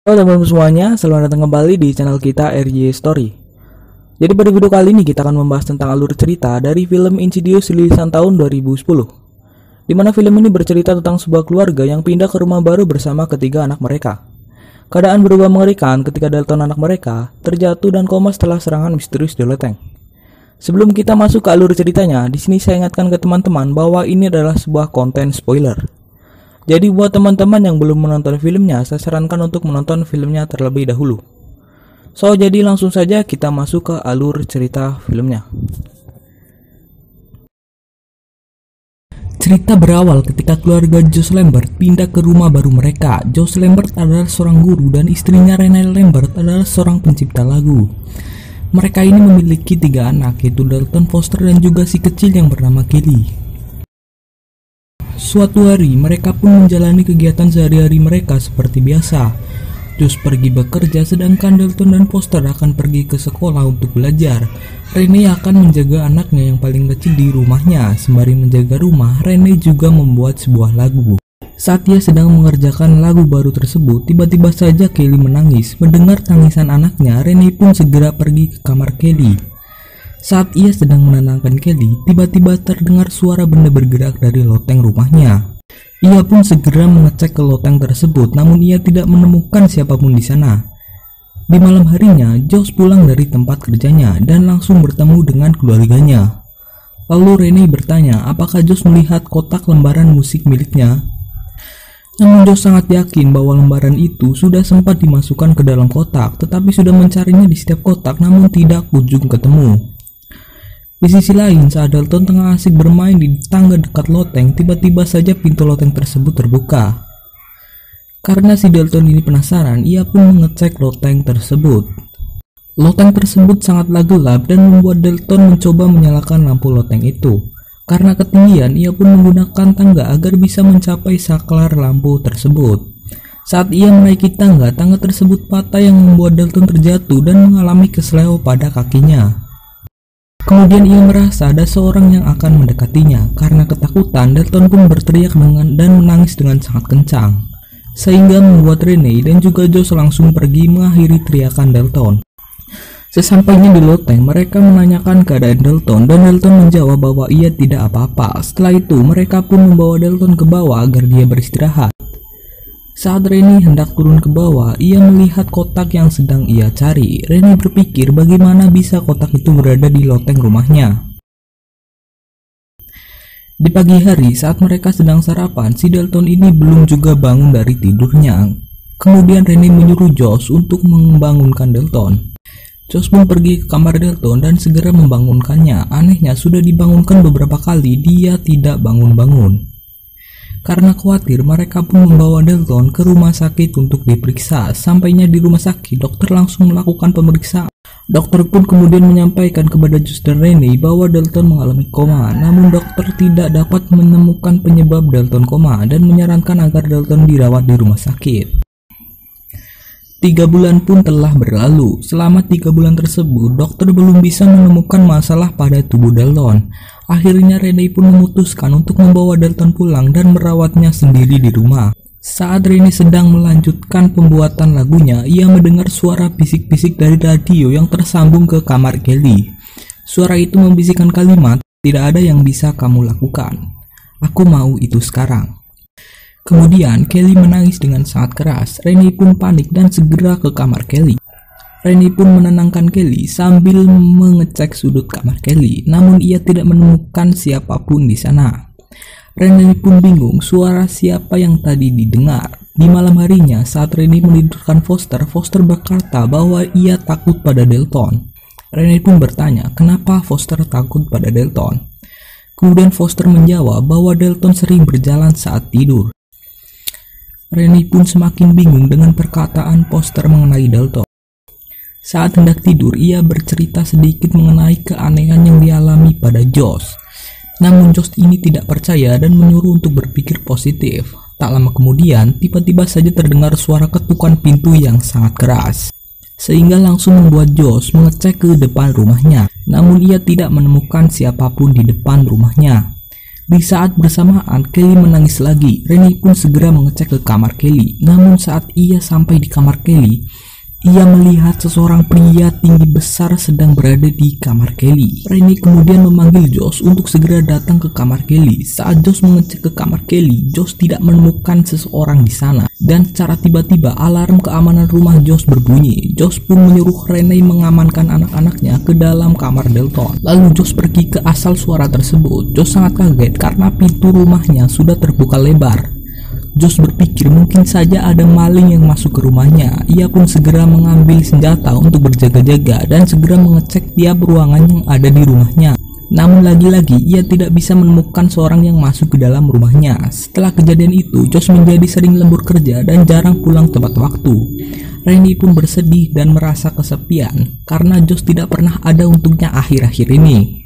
Halo teman-teman semuanya, selamat datang kembali di channel kita RJ Story. Jadi pada video kali ini kita akan membahas tentang alur cerita dari film Insidious rilisan tahun 2010, di mana film ini bercerita tentang sebuah keluarga yang pindah ke rumah baru bersama ketiga anak mereka. Keadaan berubah mengerikan ketika Dalton anak mereka terjatuh dan koma setelah serangan misterius di loteng. Sebelum kita masuk ke alur ceritanya, di sini saya ingatkan ke teman-teman bahwa ini adalah sebuah konten spoiler. Jadi buat teman-teman yang belum menonton filmnya, saya sarankan untuk menonton filmnya terlebih dahulu. Jadi langsung saja kita masuk ke alur cerita filmnya. Cerita berawal ketika keluarga Josh Lambert pindah ke rumah baru mereka. Josh Lambert adalah seorang guru dan istrinya Renee Lambert adalah seorang pencipta lagu. Mereka ini memiliki 3 anak, yaitu Dalton, Foster, dan juga si kecil yang bernama Kelly. Suatu hari, mereka pun menjalani kegiatan sehari-hari mereka seperti biasa. Josh pergi bekerja, sedangkan Dalton dan Foster akan pergi ke sekolah untuk belajar. Renee akan menjaga anaknya yang paling kecil di rumahnya. Sembari menjaga rumah, Renee juga membuat sebuah lagu. Saat ia sedang mengerjakan lagu baru tersebut, tiba-tiba saja Kelly menangis. Mendengar tangisan anaknya, Renee pun segera pergi ke kamar Kelly. Saat ia sedang menenangkan Kelly, tiba-tiba terdengar suara benda bergerak dari loteng rumahnya. Ia pun segera mengecek ke loteng tersebut, namun ia tidak menemukan siapapun di sana. Di malam harinya, Josh pulang dari tempat kerjanya dan langsung bertemu dengan keluarganya. Lalu Renee bertanya apakah Josh melihat kotak lembaran musik miliknya. Namun Josh sangat yakin bahwa lembaran itu sudah sempat dimasukkan ke dalam kotak, tetapi sudah mencarinya di setiap kotak namun tidak kunjung ketemu. Di sisi lain, saat Dalton tengah asik bermain di tangga dekat loteng, tiba-tiba saja pintu loteng tersebut terbuka. Karena si Dalton ini penasaran, ia pun mengecek loteng tersebut. Loteng tersebut sangatlah gelap dan membuat Dalton mencoba menyalakan lampu loteng itu. Karena ketinggian, ia pun menggunakan tangga agar bisa mencapai saklar lampu tersebut. Saat ia menaiki tangga, tangga tersebut patah yang membuat Dalton terjatuh dan mengalami kesleo pada kakinya. Kemudian ia merasa ada seorang yang akan mendekatinya. Karena ketakutan, Dalton pun berteriak dan menangis dengan sangat kencang, sehingga membuat Renee dan juga Josh langsung pergi mengakhiri teriakan Dalton. Sesampainya di loteng, mereka menanyakan keadaan Dalton dan Dalton menjawab bahwa ia tidak apa-apa. Setelah itu, mereka pun membawa Dalton ke bawah agar dia beristirahat. Saat Renee hendak turun ke bawah, ia melihat kotak yang sedang ia cari. Renee berpikir bagaimana bisa kotak itu berada di loteng rumahnya. Di pagi hari, saat mereka sedang sarapan, si Dalton ini belum juga bangun dari tidurnya. Kemudian Renee menyuruh Josh untuk membangunkan Dalton. Josh pun pergi ke kamar Dalton dan segera membangunkannya. Anehnya, sudah dibangunkan beberapa kali, dia tidak bangun-bangun. Karena khawatir, mereka pun membawa Dalton ke rumah sakit untuk diperiksa. Sampainya di rumah sakit, dokter langsung melakukan pemeriksaan. Dokter pun kemudian menyampaikan kepada Josh dan Renee bahwa Dalton mengalami koma. Namun dokter tidak dapat menemukan penyebab Dalton koma dan menyarankan agar Dalton dirawat di rumah sakit. 3 bulan pun telah berlalu. Selama 3 bulan tersebut, dokter belum bisa menemukan masalah pada tubuh Dalton. Akhirnya Renee pun memutuskan untuk membawa Dalton pulang dan merawatnya sendiri di rumah. Saat Renee sedang melanjutkan pembuatan lagunya, ia mendengar suara bisik-bisik dari radio yang tersambung ke kamar Kelly. Suara itu membisikkan kalimat, "Tidak ada yang bisa kamu lakukan. Aku mau itu sekarang." Kemudian Kelly menangis dengan sangat keras. Renee pun panik dan segera ke kamar Kelly. Renee pun menenangkan Kelly sambil mengecek sudut kamar Kelly, namun ia tidak menemukan siapapun di sana. Renee pun bingung suara siapa yang tadi didengar. Di malam harinya, saat Renee menidurkan Foster, Foster berkata bahwa ia takut pada Dalton. Renee pun bertanya kenapa Foster takut pada Dalton. Kemudian Foster menjawab bahwa Dalton sering berjalan saat tidur. Renee pun semakin bingung dengan perkataan Foster mengenai Dalton. Saat hendak tidur, ia bercerita sedikit mengenai keanehan yang dialami pada Josh. Namun Josh ini tidak percaya dan menyuruh untuk berpikir positif. Tak lama kemudian, tiba-tiba saja terdengar suara ketukan pintu yang sangat keras, sehingga langsung membuat Josh mengecek ke depan rumahnya. Namun ia tidak menemukan siapapun di depan rumahnya. Di saat bersamaan, Kelly menangis lagi. Renee pun segera mengecek ke kamar Kelly. Namun saat ia sampai di kamar Kelly, ia melihat seseorang pria tinggi besar sedang berada di kamar Kelly. Renee kemudian memanggil Josh untuk segera datang ke kamar Kelly. Saat Josh mengecek ke kamar Kelly, Josh tidak menemukan seseorang di sana. Dan secara tiba-tiba alarm keamanan rumah Josh berbunyi. Josh pun menyuruh Renee mengamankan anak-anaknya ke dalam kamar Dalton. Lalu Josh pergi ke asal suara tersebut. Josh sangat kaget karena pintu rumahnya sudah terbuka lebar. Josh berpikir mungkin saja ada maling yang masuk ke rumahnya. Ia pun segera mengambil senjata untuk berjaga-jaga dan segera mengecek tiap ruangan yang ada di rumahnya. Namun lagi-lagi ia tidak bisa menemukan seorang yang masuk ke dalam rumahnya. Setelah kejadian itu, Josh menjadi sering lembur kerja dan jarang pulang tepat waktu. Renee pun bersedih dan merasa kesepian karena Josh tidak pernah ada untuknya akhir-akhir ini.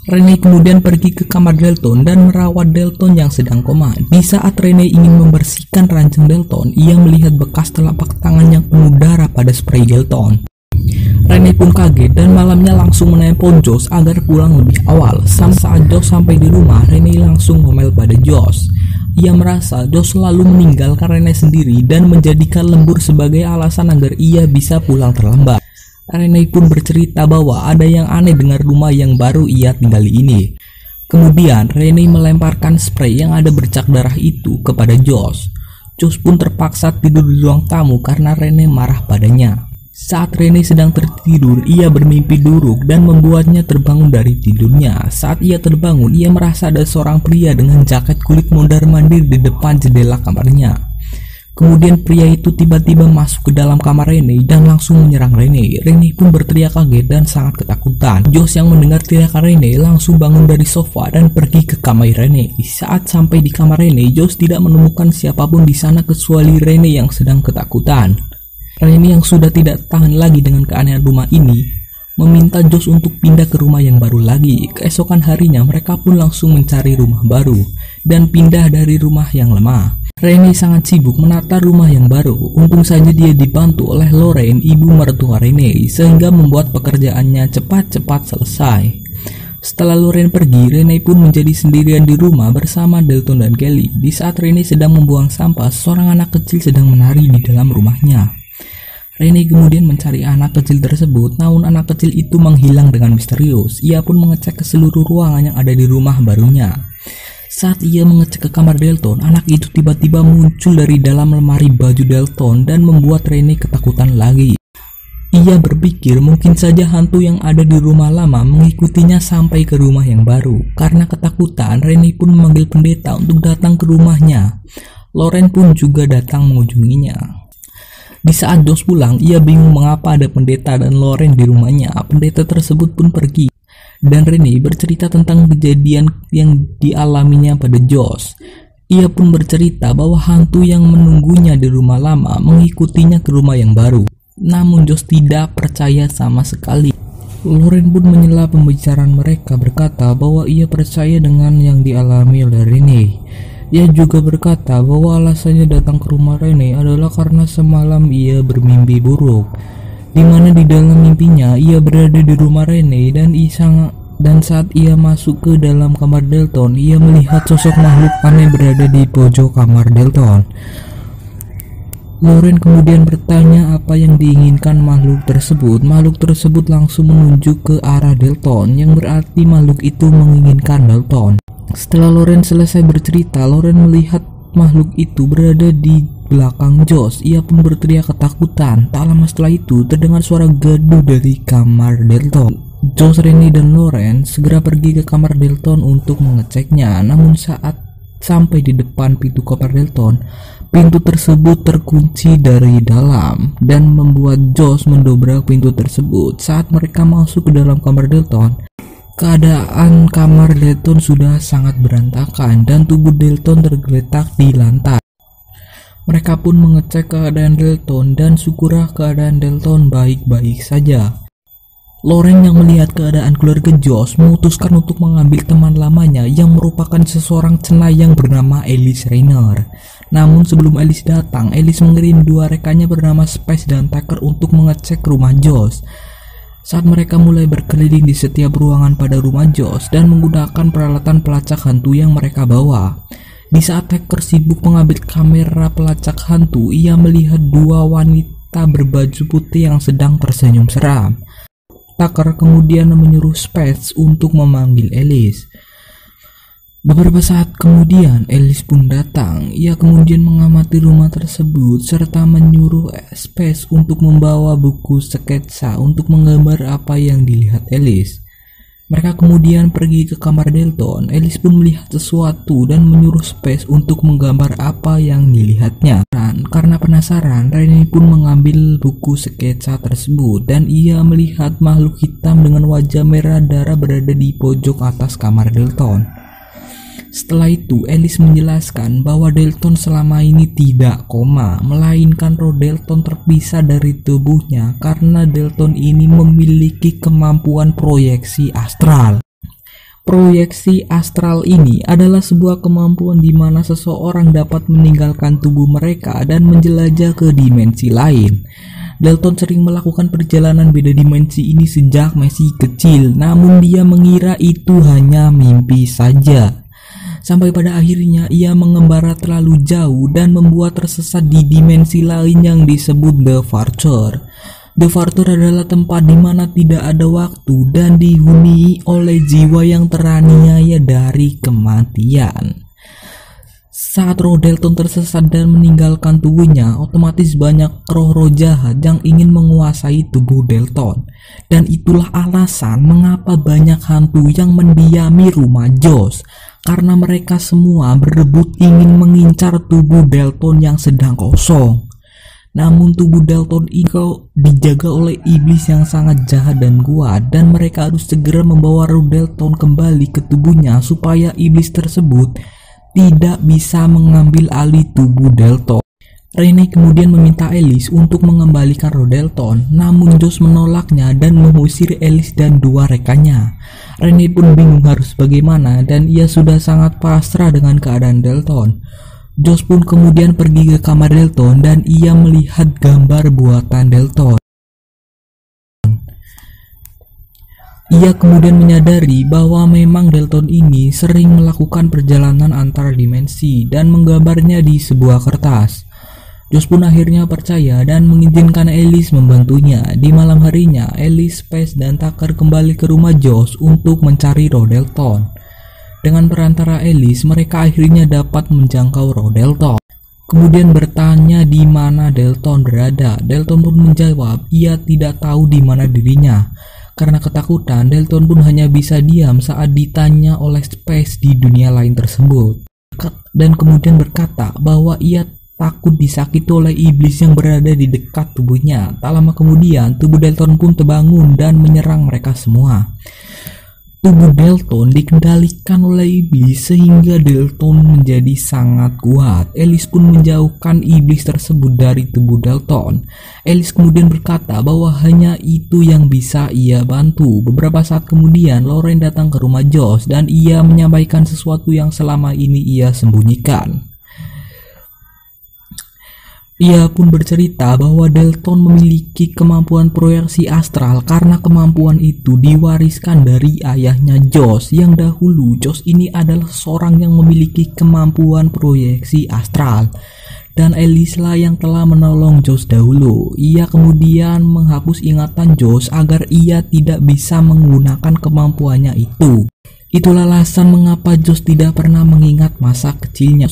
Renee kemudian pergi ke kamar Dalton dan merawat Dalton yang sedang koma. Di saat Renee ingin membersihkan ranjang Dalton, ia melihat bekas telapak tangan yang penuh darah pada spray Dalton. Renee pun kaget dan malamnya langsung menelpon Josh agar pulang lebih awal. Saat Josh sampai di rumah, Renee langsung ngomel pada Josh. Ia merasa Josh selalu meninggalkan Renee sendiri dan menjadikan lembur sebagai alasan agar ia bisa pulang terlambat. Renee pun bercerita bahwa ada yang aneh dengan rumah yang baru ia tinggali ini. Kemudian Renee melemparkan spray yang ada bercak darah itu kepada Josh. Josh pun terpaksa tidur di ruang tamu karena Renee marah padanya. Saat Renee sedang tertidur, ia bermimpi buruk dan membuatnya terbangun dari tidurnya. Saat ia terbangun, ia merasa ada seorang pria dengan jaket kulit mondar-mandir di depan jendela kamarnya. Kemudian pria itu tiba-tiba masuk ke dalam kamar Renee dan langsung menyerang Renee. Renee pun berteriak kaget dan sangat ketakutan. Josh yang mendengar teriakan Renee langsung bangun dari sofa dan pergi ke kamar Renee. Saat sampai di kamar Renee, Josh tidak menemukan siapapun di sana kecuali Renee yang sedang ketakutan. Renee yang sudah tidak tahan lagi dengan keanehan rumah ini, meminta Josh untuk pindah ke rumah yang baru lagi. Keesokan harinya mereka pun langsung mencari rumah baru dan pindah dari rumah yang lama. Renee sangat sibuk menata rumah yang baru. Untung saja dia dibantu oleh Lorraine, ibu mertua Renee, sehingga membuat pekerjaannya cepat-cepat selesai. Setelah Lorraine pergi, Renee pun menjadi sendirian di rumah bersama Dalton dan Kelly. Di saat Renee sedang membuang sampah, seorang anak kecil sedang menari di dalam rumahnya. Renee kemudian mencari anak kecil tersebut, namun anak kecil itu menghilang dengan misterius. Ia pun mengecek ke seluruh ruangan yang ada di rumah barunya. Saat ia mengecek ke kamar Dalton, anak itu tiba-tiba muncul dari dalam lemari baju Dalton dan membuat Renee ketakutan lagi. Ia berpikir mungkin saja hantu yang ada di rumah lama mengikutinya sampai ke rumah yang baru. Karena ketakutan, Renee pun memanggil pendeta untuk datang ke rumahnya. Lorraine pun juga datang mengunjunginya. Di saat Josh pulang, ia bingung mengapa ada pendeta dan Lorraine di rumahnya. Pendeta tersebut pun pergi. Dan Renee bercerita tentang kejadian yang dialaminya pada Josh. Ia pun bercerita bahwa hantu yang menunggunya di rumah lama mengikutinya ke rumah yang baru. Namun Josh tidak percaya sama sekali. Lorraine pun menyela pembicaraan mereka, berkata bahwa ia percaya dengan yang dialami oleh Renee. Ia juga berkata bahwa alasannya datang ke rumah Renee adalah karena semalam ia bermimpi buruk, di mana di dalam mimpinya ia berada di rumah Renee dan saat ia masuk ke dalam kamar Dalton, ia melihat sosok makhluk aneh berada di pojok kamar Dalton. Lorraine kemudian bertanya apa yang diinginkan makhluk tersebut. Makhluk tersebut langsung menunjuk ke arah Dalton, yang berarti makhluk itu menginginkan Dalton. Setelah Lorraine selesai bercerita, Lorraine melihat makhluk itu berada di belakang Josh. Ia pun berteriak ketakutan. Tak lama setelah itu terdengar suara gaduh dari kamar Dalton. Josh, Renee, dan Lorraine segera pergi ke kamar Dalton untuk mengeceknya. Namun saat sampai di depan pintu kamar Dalton, pintu tersebut terkunci dari dalam dan membuat Josh mendobrak pintu tersebut. Saat mereka masuk ke dalam kamar Dalton, keadaan kamar Dalton sudah sangat berantakan dan tubuh Dalton tergeletak di lantai. Mereka pun mengecek keadaan Dalton dan syukurlah keadaan Dalton baik-baik saja. Lorraine yang melihat keadaan keluarga Josh memutuskan untuk mengambil teman lamanya yang merupakan seseorang cenayang bernama Alice Rainer. Namun sebelum Alice datang, Alice mengirim dua rekannya bernama Space dan Tucker untuk mengecek rumah Josh. Saat mereka mulai berkeliling di setiap ruangan pada rumah Josh dan menggunakan peralatan pelacak hantu yang mereka bawa. Di saat hacker sibuk mengambil kamera pelacak hantu, ia melihat dua wanita berbaju putih yang sedang tersenyum seram. Tucker kemudian menyuruh Spence untuk memanggil Alice. Beberapa saat kemudian Alice pun datang. Ia kemudian mengamati rumah tersebut serta menyuruh Spence untuk membawa buku sketsa untuk menggambar apa yang dilihat Alice. Mereka kemudian pergi ke kamar Dalton. Alice pun melihat sesuatu dan menyuruh Spence untuk menggambar apa yang dilihatnya. Dan karena penasaran, Renee pun mengambil buku sketsa tersebut dan ia melihat makhluk hitam dengan wajah merah darah berada di pojok atas kamar Dalton. Setelah itu, Alice menjelaskan bahwa Dalton selama ini tidak koma, melainkan roh Dalton terpisah dari tubuhnya karena Dalton ini memiliki kemampuan proyeksi astral. Proyeksi astral ini adalah sebuah kemampuan di mana seseorang dapat meninggalkan tubuh mereka dan menjelajah ke dimensi lain. Dalton sering melakukan perjalanan beda dimensi ini sejak masih kecil, namun dia mengira itu hanya mimpi saja. Sampai pada akhirnya ia mengembara terlalu jauh dan membuat tersesat di dimensi lain yang disebut The Future. The Future adalah tempat di mana tidak ada waktu dan dihuni oleh jiwa yang teraniaya dari kematian. Saat roh Dalton tersesat dan meninggalkan tubuhnya, otomatis banyak roh-roh jahat yang ingin menguasai tubuh Dalton. Dan itulah alasan mengapa banyak hantu yang mendiami rumah Josh. Karena mereka semua berebut ingin mengincar tubuh Dalton yang sedang kosong. Namun tubuh Dalton itu dijaga oleh iblis yang sangat jahat dan kuat, dan mereka harus segera membawa roh Dalton kembali ke tubuhnya supaya iblis tersebut tidak bisa mengambil alih tubuh Dalton. Renee kemudian meminta Alice untuk mengembalikan roh Dalton, namun Josh menolaknya dan mengusir Alice dan dua rekannya. Renee pun bingung harus bagaimana dan ia sudah sangat pasrah dengan keadaan Dalton. Josh pun kemudian pergi ke kamar Dalton dan ia melihat gambar buatan Dalton. Ia kemudian menyadari bahwa memang Dalton ini sering melakukan perjalanan antar dimensi dan menggambarnya di sebuah kertas. Josh pun akhirnya percaya dan mengizinkan Alice membantunya. Di malam harinya, Alice, Spence, dan Tucker kembali ke rumah Josh untuk mencari roh Dalton. Dengan perantara Alice, mereka akhirnya dapat menjangkau roh Dalton. Kemudian bertanya di mana Dalton berada. Dalton pun menjawab ia tidak tahu di mana dirinya. Karena ketakutan, Dalton pun hanya bisa diam saat ditanya oleh Spence di dunia lain tersebut. Dan kemudian berkata bahwa ia takut disakiti oleh iblis yang berada di dekat tubuhnya. Tak lama kemudian, tubuh Dalton pun terbangun dan menyerang mereka semua. Tubuh Dalton dikendalikan oleh iblis sehingga Dalton menjadi sangat kuat. Alice pun menjauhkan iblis tersebut dari tubuh Dalton. Alice kemudian berkata bahwa hanya itu yang bisa ia bantu. Beberapa saat kemudian, Lauren datang ke rumah Josh dan ia menyampaikan sesuatu yang selama ini ia sembunyikan. Ia pun bercerita bahwa Dalton memiliki kemampuan proyeksi astral karena kemampuan itu diwariskan dari ayahnya Josh. Yang dahulu Josh ini adalah seorang yang memiliki kemampuan proyeksi astral, dan Alice lah yang telah menolong Josh dahulu. Ia kemudian menghapus ingatan Josh agar ia tidak bisa menggunakan kemampuannya itu. Itulah alasan mengapa Josh tidak pernah mengingat masa kecilnya.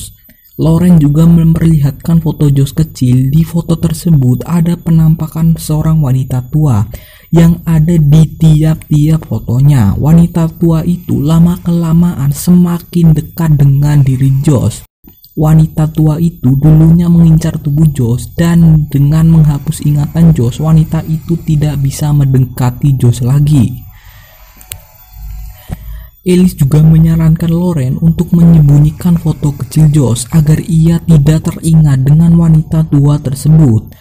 Lauren juga memperlihatkan foto Josh kecil. Di foto tersebut ada penampakan seorang wanita tua yang ada di tiap-tiap fotonya. Wanita tua itu lama-kelamaan semakin dekat dengan diri Josh. Wanita tua itu dulunya mengincar tubuh Josh, dan dengan menghapus ingatan Josh, wanita itu tidak bisa mendekati Josh lagi. Alice juga menyarankan Lauren untuk menyembunyikan foto kecil Josh agar ia tidak teringat dengan wanita tua tersebut.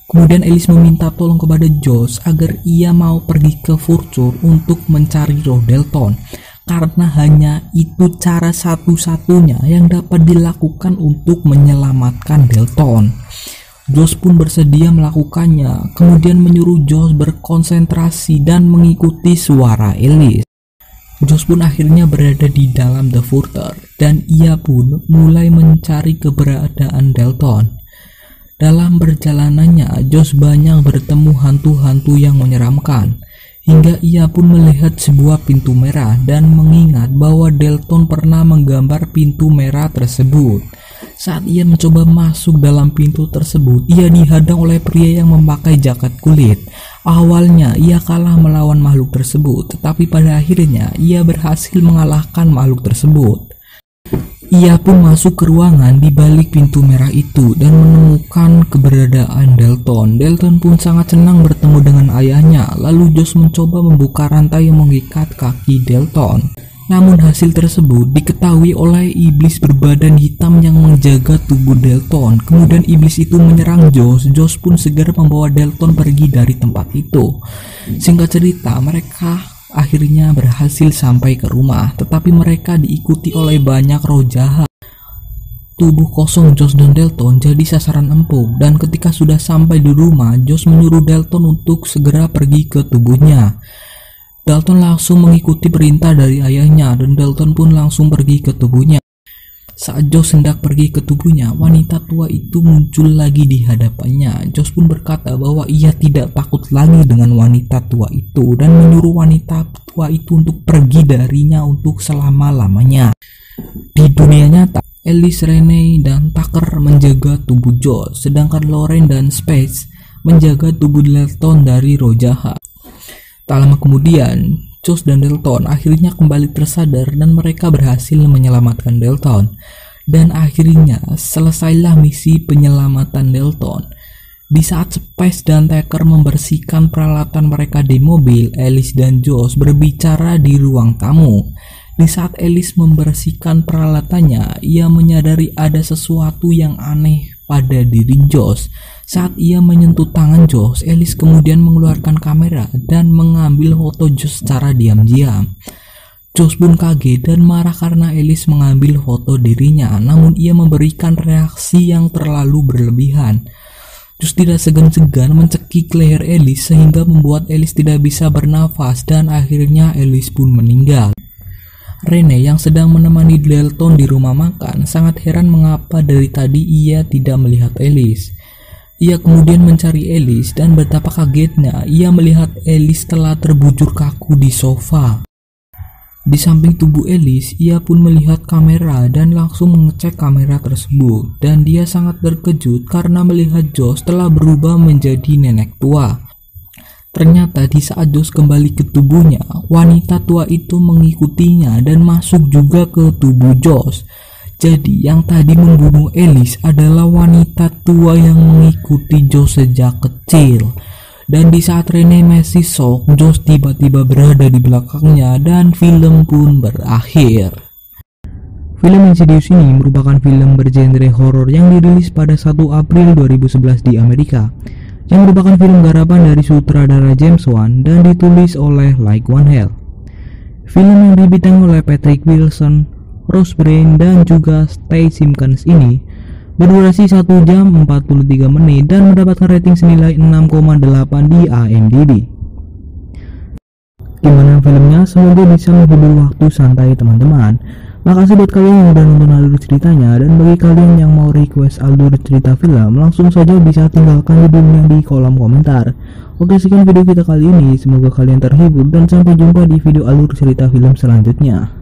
Kemudian Alice meminta tolong kepada Josh agar ia mau pergi ke Future untuk mencari roh Dalton, karena hanya itu cara satu-satunya yang dapat dilakukan untuk menyelamatkan Dalton. Josh pun bersedia melakukannya, kemudian menyuruh Josh berkonsentrasi dan mengikuti suara Ellis. Josh pun akhirnya berada di dalam The Furter dan ia pun mulai mencari keberadaan Dalton. Dalam perjalanannya, Josh banyak bertemu hantu-hantu yang menyeramkan, hingga ia pun melihat sebuah pintu merah dan mengingat bahwa Dalton pernah menggambar pintu merah tersebut. Saat ia mencoba masuk dalam pintu tersebut, ia dihadang oleh pria yang memakai jaket kulit. Awalnya ia kalah melawan makhluk tersebut, tetapi pada akhirnya ia berhasil mengalahkan makhluk tersebut. Ia pun masuk ke ruangan di balik pintu merah itu dan menemukan keberadaan Dalton. Dalton pun sangat senang bertemu dengan ayahnya. Lalu Josh mencoba membuka rantai yang mengikat kaki Dalton. Namun hasil tersebut diketahui oleh iblis berbadan hitam yang menjaga tubuh Dalton. Kemudian iblis itu menyerang Josh. Josh pun segera membawa Dalton pergi dari tempat itu. Singkat cerita, mereka akhirnya berhasil sampai ke rumah, tetapi mereka diikuti oleh banyak roh jahat. Tubuh kosong Josh dan Dalton jadi sasaran empuk, dan ketika sudah sampai di rumah, Josh menyuruh Dalton untuk segera pergi ke tubuhnya. Dalton langsung mengikuti perintah dari ayahnya dan Dalton pun langsung pergi ke tubuhnya. Saat Josh hendak pergi ke tubuhnya, wanita tua itu muncul lagi di hadapannya. Josh pun berkata bahwa ia tidak takut lagi dengan wanita tua itu dan menyuruh wanita tua itu untuk pergi darinya untuk selama-lamanya. Di dunia nyata, Ellis, Renee, dan Tucker menjaga tubuh Josh, sedangkan Lauren dan Spade menjaga tubuh Dalton dari roh jahat. Tak lama kemudian, Josh dan Dalton akhirnya kembali tersadar dan mereka berhasil menyelamatkan Dalton. Dan akhirnya selesailah misi penyelamatan Dalton. Di saat Spade dan Tucker membersihkan peralatan mereka di mobil, Ellis dan Josh berbicara di ruang tamu. Di saat Ellis membersihkan peralatannya, ia menyadari ada sesuatu yang aneh pada diri Josh. Saat ia menyentuh tangan Josh, Ellis kemudian mengeluarkan kamera dan mengambil foto Josh secara diam-diam. Josh pun kaget dan marah karena Ellis mengambil foto dirinya, namun ia memberikan reaksi yang terlalu berlebihan. Josh tidak segan-segan mencekik leher Ellis sehingga membuat Ellis tidak bisa bernafas dan akhirnya Ellis pun meninggal. Renee yang sedang menemani Dalton di rumah makan sangat heran mengapa dari tadi ia tidak melihat Ellis. Ia kemudian mencari Ellis dan betapa kagetnya ia melihat Ellis telah terbujur kaku di sofa. Di samping tubuh Ellis, ia pun melihat kamera dan langsung mengecek kamera tersebut. Dan dia sangat terkejut karena melihat Josh telah berubah menjadi nenek tua. Ternyata di saat Josh kembali ke tubuhnya, wanita tua itu mengikutinya dan masuk juga ke tubuh Josh. Jadi yang tadi membunuh Ellis adalah wanita tua yang mengikuti Josh sejak kecil. Dan di saat Renee masih shock, Josh tiba-tiba berada di belakangnya dan film pun berakhir. Film Insidious ini merupakan film bergenre horor yang dirilis pada 1 April 2011 di Amerika, yang merupakan film garapan dari sutradara James Wan dan ditulis oleh Like One Hell. Film yang dibintangi oleh Patrick Wilson, Rose Byrne, dan juga Stay Simpkins ini berdurasi 1 jam 43 menit dan mendapatkan rating senilai 6,8 di IMDb. Gimana filmnya? Semoga bisa menghibur waktu santai teman-teman. Makasih buat kalian yang udah nonton alur ceritanya, dan bagi kalian yang mau request alur cerita film, langsung saja bisa tinggalkan judulnya di kolom komentar. Oke, sekian video kita kali ini, semoga kalian terhibur dan sampai jumpa di video alur cerita film selanjutnya.